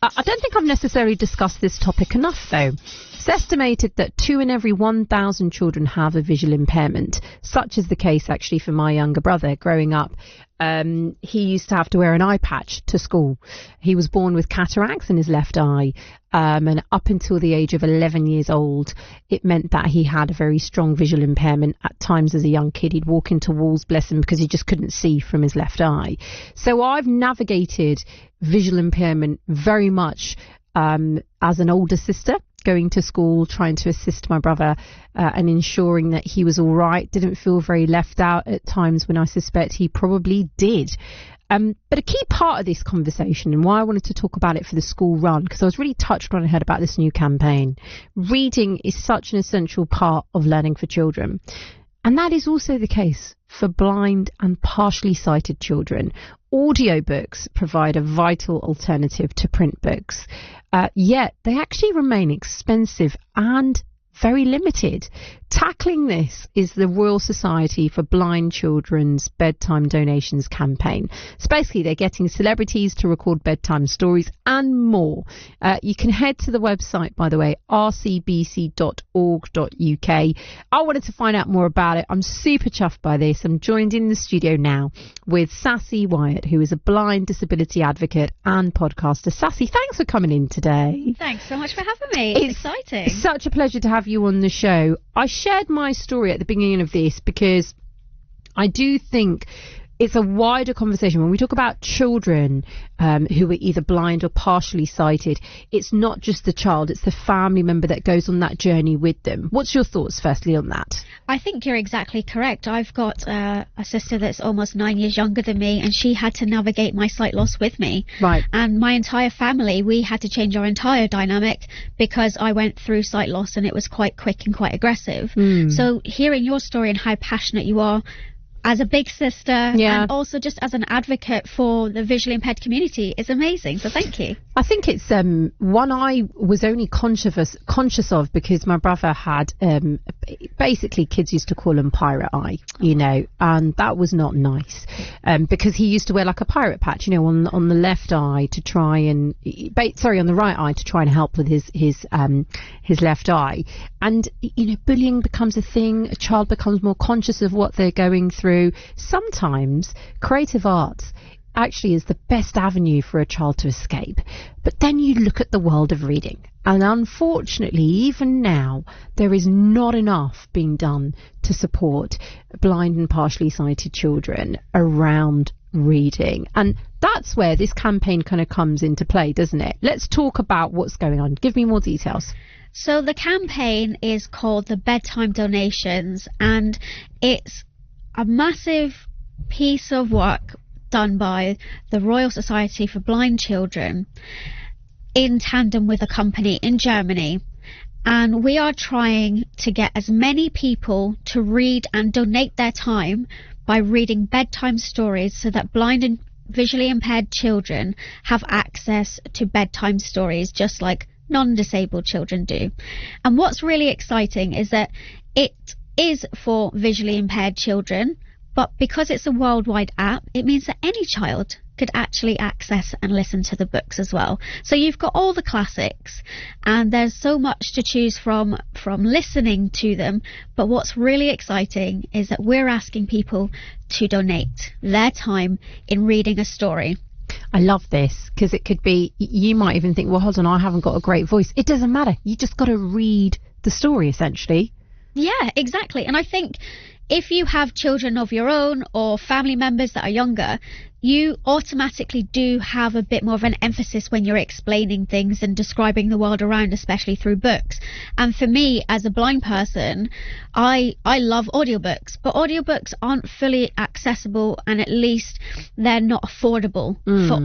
I don't think I've necessarily discussed this topic enough, though. It's estimated that 2 in every 1,000 children have a visual impairment. Such is the case, actually, for my younger brother. Growing up, he used to have to wear an eye patch to school. He was born with cataracts in his left eye, and up until the age of 11 years old, it meant that he had a very strong visual impairment. At times as a young kid, he'd walk into walls, bless him, because he just couldn't see from his left eye. So I've navigated visual impairment very much as an older sister, going to school, trying to assist my brother and ensuring that he was all right. Didn't feel very left out at times when I suspect he probably did. But a key part of this conversation, and why I wanted to talk about it for the school run, because I was really touched when I heard about this new campaign. Reading is such an essential part of learning for children. And that is also the case for blind and partially sighted children. Audiobooks provide a vital alternative to print books, yet they actually remain expensive and very limited. Tackling this is the Royal Society for Blind Children's Bedtime Donations campaign. So basically they're getting celebrities to record bedtime stories and more. You can head to the website, by the way, rcbc.org.uk. I wanted to find out more about it. I'm super chuffed by this. I'm joined in the studio now with Sassy Wyatt, who is a blind disability advocate and podcaster. Sassy, thanks for coming in today. Thanks so much for having me. It's exciting. It's such a pleasure to have you on the show. I shared my story at the beginning of this because I do think it's a wider conversation. When we talk about children who are either blind or partially sighted, it's not just the child, it's the family member that goes on that journey with them. What's your thoughts, firstly, on that? I think you're exactly correct. I've got a sister that's almost 9 years younger than me, and she had to navigate my sight loss with me. Right. And my entire family, we had to change our entire dynamic because I went through sight loss and it was quite quick and quite aggressive. So hearing your story and how passionate you are as a big sister and also just as an advocate for the visually impaired community is amazing. So thank you. I think it's one I was only conscious of because my brother had basically kids used to call him pirate eye, you know, and that was not nice because he used to wear like a pirate patch, you know, on the left eye to try and on the right eye to try and help with his left eye. And you know, bullying becomes a thing. A child becomes more conscious of what they're going through. Sometimes creative arts actually is the best avenue for a child to escape. But then you look at the world of reading, and unfortunately even now there is not enough being done to support blind and partially sighted children around reading, and that's where this campaign kind of comes into play, doesn't it? Let's talk about what's going on. Give me more details. So the campaign is called the Bedtime Donations, and it's a massive piece of work done by the Royal Society for Blind Children in tandem with a company in Germany. And we are trying to get as many people to read and donate their time by reading bedtime stories so that blind and visually impaired children have access to bedtime stories just like non-disabled children do. And what's really exciting is that it is for visually impaired children, but because it's a worldwide app, it means that any child could actually access and listen to the books as well. So you've got all the classics, and there's so much to choose from listening to them. But what's really exciting is that we're asking people to donate their time in reading a story. I love this because it could be, you might even think, well, hold on, I haven't got a great voice. It doesn't matter. You just got to read the story, essentially. Yeah, exactly. And I think if you have children of your own or family members that are younger, you automatically do have a bit more of an emphasis when you're explaining things and describing the world around, especially through books. And for me, as a blind person, I love audiobooks, but audiobooks aren't fully accessible, and at least they're not affordable for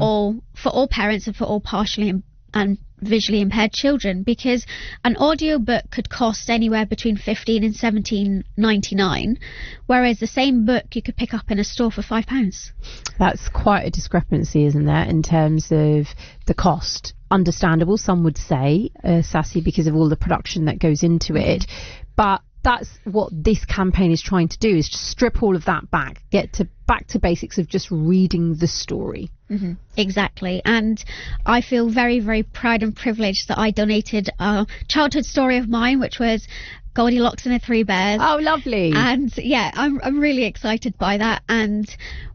all parents and for all partially and visually impaired children, because an audiobook could cost anywhere between $15 and $17.99, whereas the same book you could pick up in a store for £5. That's quite a discrepancy, isn't there, in terms of the cost? Understandable, some would say, Sassy, because of all the production that goes into it, but that's what this campaign is trying to do, is just strip all of that back, back to basics of just reading the story. Mm-hmm. Exactly. And I feel very, very proud and privileged that I donated a childhood story of mine, which was Goldilocks and the Three Bears. Oh, lovely. And yeah, I'm really excited by that. And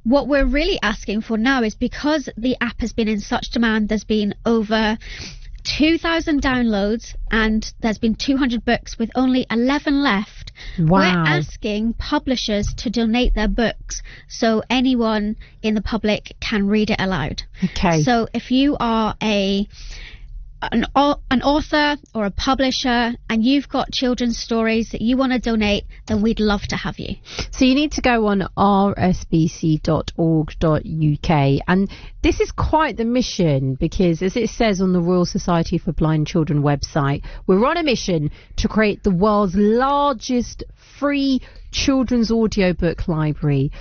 what we're really asking for now is, because the app has been in such demand, there's been over 2,000 downloads and there's been 200 books with only 11 left. Wow. We're asking publishers to donate their books so anyone in the public can read it aloud. Okay. So if you are an author or a publisher and you've got children's stories that you want to donate, then we'd love to have you. So you need to go on rsbc.org.uk, and this is quite the mission, because as it says on the Royal Society for Blind Children website, we're on a mission to create the world's largest free children's audiobook library.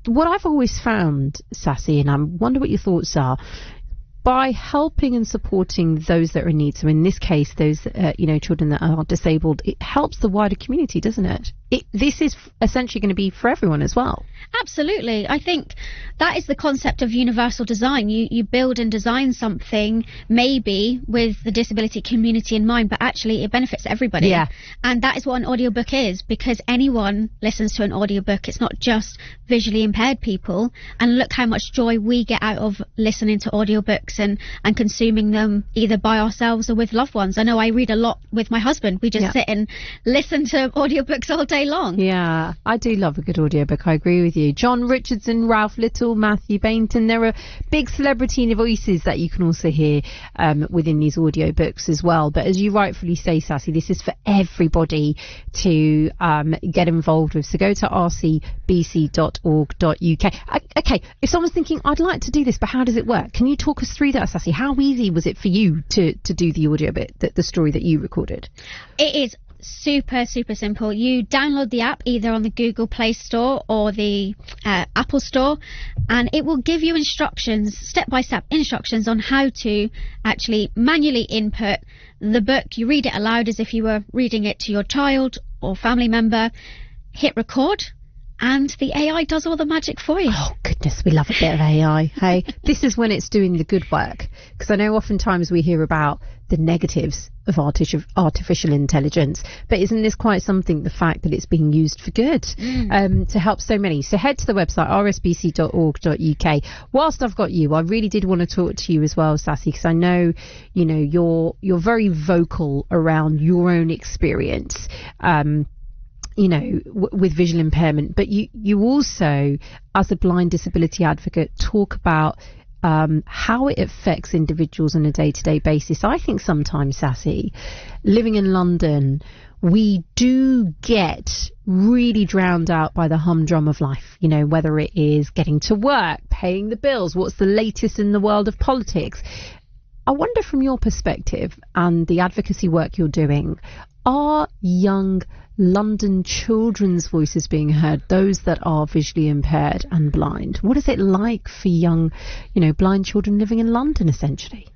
What I've always found, Sassy, and I wonder what your thoughts are, by helping and supporting those that are in need, so in this case, those children that are disabled, it helps the wider community, doesn't it? This is essentially going to be for everyone as well. Absolutely. I think that is the concept of universal design. You build and design something maybe with the disability community in mind, but actually it benefits everybody. Yeah. And that is what an audiobook is, because anyone listens to an audiobook. It's not just visually impaired people. And look how much joy we get out of listening to audiobooks and consuming them either by ourselves or with loved ones. I know I read a lot with my husband. We just sit and listen to audiobooks all day long. Yeah, I do love a good audiobook. I agree with you. John Richardson, Ralph Little, Matthew Bainton. There are big celebrity voices that you can also hear within these audiobooks as well. But as you rightfully say, Sassy, this is for everybody to get involved with. So go to rcbc.org.uk. Okay, if someone's thinking, I'd like to do this, but how does it work? Can you talk us through that, Sassy? How easy was it for you to do the audio bit, the story that you recorded? It is super simple. You download the app either on the Google Play Store or the Apple Store, and it will give you instructions, step-by-step instructions on how to actually manually input the book. You read it aloud as if you were reading it to your child or family member, hit record, and the AI does all the magic for you. Oh, goodness, we love a bit of AI. Hey, this is when it's doing the good work. Because I know oftentimes we hear about the negatives of artificial intelligence. But isn't this quite something, the fact that it's being used for good to help so many? So head to the website, rsbc.org.uk. Whilst I've got you, I really did want to talk to you as well, Sassy, because I know, you're very vocal around your own experience. With visual impairment, but you also, as a blind disability advocate, talk about how it affects individuals on a day-to-day basis. I think sometimes, Sassy, living in London, we do get really drowned out by the humdrum of life, whether it is getting to work, paying the bills, what's the latest in the world of politics. I wonder, from your perspective and the advocacy work you're doing, are young London children's voices being heard, those that are visually impaired and blind? What is it like for young, blind children living in London, essentially?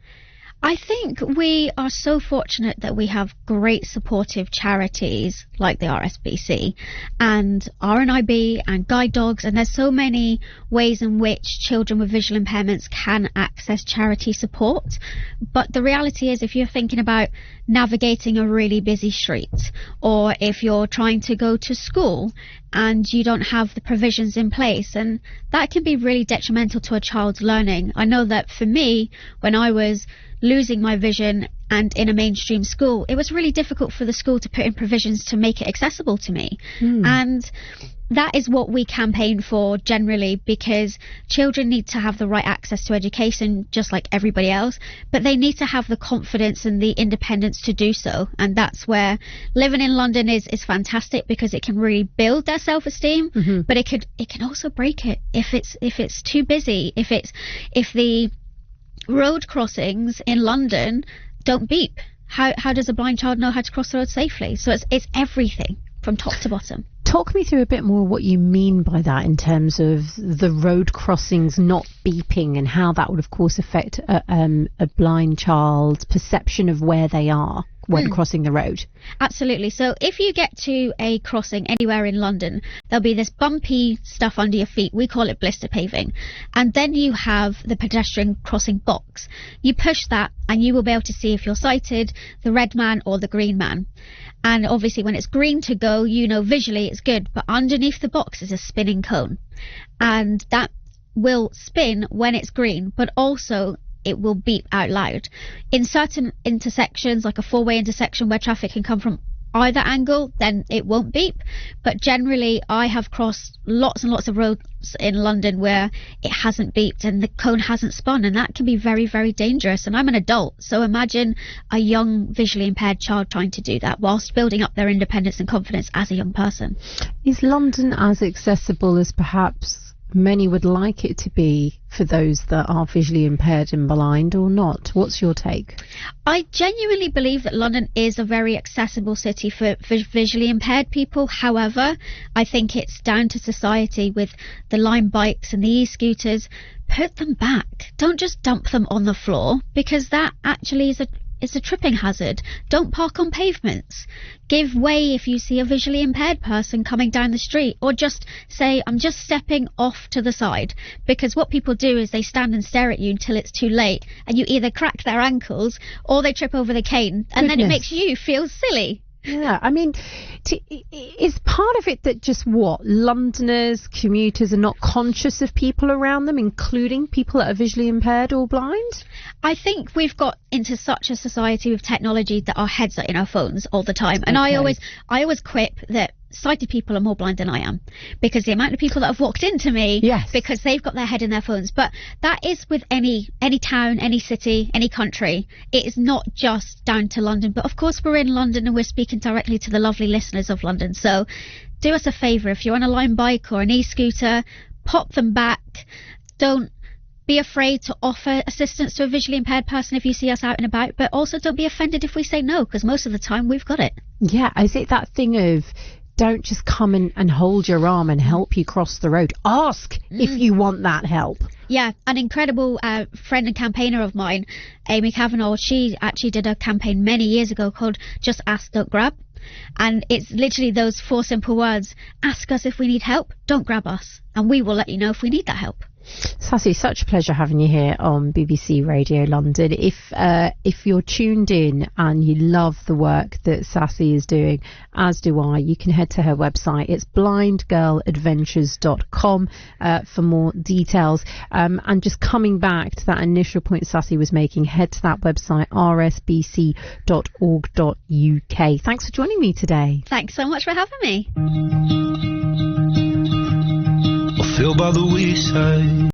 I think we are so fortunate that we have great supportive charities like the RSBC and RNIB and Guide Dogs, and there's so many ways in which children with visual impairments can access charity support. But the reality is, if you're thinking about navigating a really busy street, or if you're trying to go to school and you don't have the provisions in place, and that can be really detrimental to a child's learning. I know that for me, when I was losing my vision and in a mainstream school, it was really difficult for the school to put in provisions to make it accessible to me. And that is what we campaign for generally, because children need to have the right access to education just like everybody else, but they need to have the confidence and the independence to do so. And that's where living in London is fantastic, because it can really build their self-esteem, but it can also break it if it's too busy, if the road crossings in London don't beep. How does a blind child know how to cross the road safely? So it's everything from top to bottom. Talk me through a bit more what you mean by that in terms of the road crossings not beeping, and how that would of course affect a blind child's perception of where they are. when crossing the road? Absolutely. So if you get to a crossing anywhere in London, there'll be this bumpy stuff under your feet. We call it blister paving. And then you have the pedestrian crossing box. You push that and you will be able to see if you're sighted, the red man or the green man. And obviously when it's green to go, you know visually it's good. But underneath the box is a spinning cone. And that will spin when it's green, but also it will beep out loud. In certain intersections, like a four-way intersection where traffic can come from either angle, then it won't beep. But generally, I have crossed lots and lots of roads in London where it hasn't beeped and the cone hasn't spun, and that can be very, very dangerous. And I'm an adult, so imagine a young visually impaired child trying to do that whilst building up their independence and confidence as a young person. Is London as accessible as perhaps many would like it to be for those that are visually impaired and blind, or not? What's your take? I genuinely believe that London is a very accessible city for visually impaired people. However, I think it's down to society with the Lime bikes and the e-scooters. Put them back. Don't just dump them on the floor, because that actually is a tripping hazard. Don't park on pavements. Give way if you see a visually impaired person coming down the street, or just say, I'm just stepping off to the side. Because what people do is they stand and stare at you until it's too late, and you either crack their ankles or they trip over the cane, and then it makes you feel silly. Yeah, I mean, is part of it that just Londoners, commuters are not conscious of people around them, including people that are visually impaired or blind? I think we've got into such a society with technology that our heads are in our phones all the time. And I always quip that sighted people are more blind than I am, because the amount of people that have walked into me because they've got their head in their phones. But that is with any town, any city, any country. It is not just down to London. But of course we're in London and we're speaking directly to the lovely listeners of London. So do us a favour, if you're on a Lime bike or an e-scooter, pop them back. Don't be afraid to offer assistance to a visually impaired person if you see us out and about, but also don't be offended if we say no, because most of the time we've got it. Yeah, is it that thing of don't just come and hold your arm and help you cross the road. Ask if you want that help. Yeah, an incredible friend and campaigner of mine, Amy Kavanagh, she actually did a campaign many years ago called Just Ask, Don't Grab. And it's literally those 4 simple words. Ask us if we need help, don't grab us, and we will let you know if we need that help. Sassy, such a pleasure having you here on BBC Radio London. If you're tuned in and you love the work that Sassy is doing, as do I, you can head to her website. It's blindgirladventures.com for more details. And just coming back to that initial point Sassy was making, head to that website, rsbc.org.uk. Thanks for joining me today. Thanks so much for having me. Feel by the wayside.